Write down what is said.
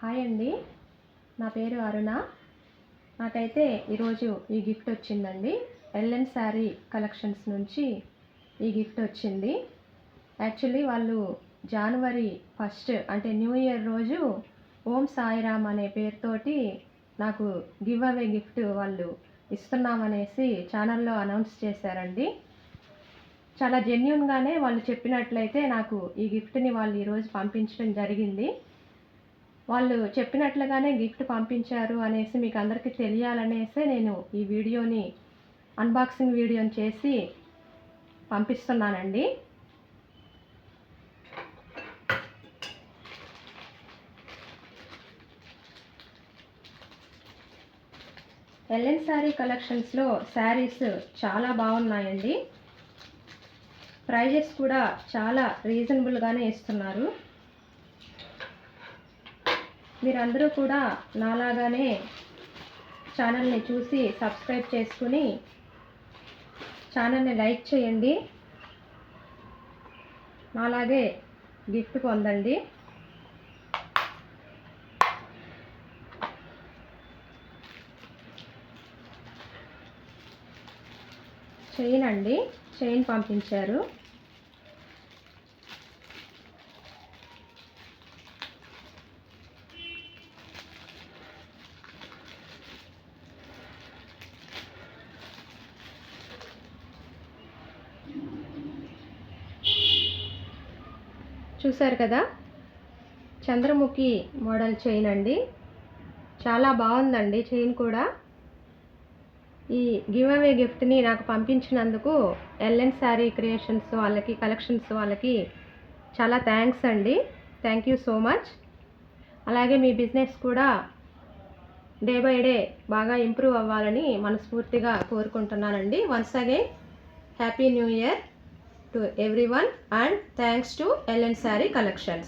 Hi అండి, నా పేరు అరుణ. నాకైతే ఈరోజు ఈ గిఫ్ట్ వచ్చిందండి. ఎల్ఎన్ శారీ కలెక్షన్స్ నుంచి ఈ గిఫ్ట్ వచ్చింది. యాక్చువల్లీ వాళ్ళు జనవరి 1 అంటే న్యూ ఇయర్ రోజు ఓం సాయిరామ్ అనే పేరుతోటి నాకు గివ్ అవే గిఫ్ట్ వాళ్ళు ఇస్తున్నామనేసి ఛానల్లో అనౌన్స్ చేశారండి. చాలా జెన్యూన్గానే వాళ్ళు చెప్పినట్లయితే నాకు ఈ గిఫ్ట్ని వాళ్ళు ఈరోజు పంపించడం జరిగింది. వాళ్ళు చెప్పినట్లుగానే గిఫ్ట్ పంపించారు అనేసి మీకు అందరికీ తెలియాలనేసే నేను ఈ వీడియోని అన్బాక్సింగ్ వీడియోని చేసి పంపిస్తున్నానండి. ఎల్ఎన్ శారీ కలెక్షన్స్లో శారీస్ చాలా బాగున్నాయండి. ప్రైజెస్ కూడా చాలా రీజనబుల్గానే ఇస్తున్నారు. మీరందరూ కూడా నాలాగానే ఛానల్ని చూసి సబ్స్క్రైబ్ చేసుకుని ఛానల్ని లైక్ చేయండి. నాలాగే గిఫ్ట్ పొందండి. చైన్ అండి, చైన్ పంపించారు. చూశారు కదా, చంద్రముఖి మోడల్ చైన్ అండి. చాలా బాగుందండి చైన్ కూడా. ఈ గివ్ అవే గిఫ్ట్ని నాకు పంపించినందుకు ఎల్ఎన్ శారీ క్రియేషన్స్ వాళ్ళకి, కలెక్షన్స్ వాళ్ళకి చాలా థ్యాంక్స్ అండి. Thank you so much. అలాగే మీ బిజినెస్ కూడా డే బై డే బాగా ఇంప్రూవ్ అవ్వాలని మనస్ఫూర్తిగా కోరుకుంటున్నానండి. Once again happy new year to everyone and thanks to Ellen Saree Collections.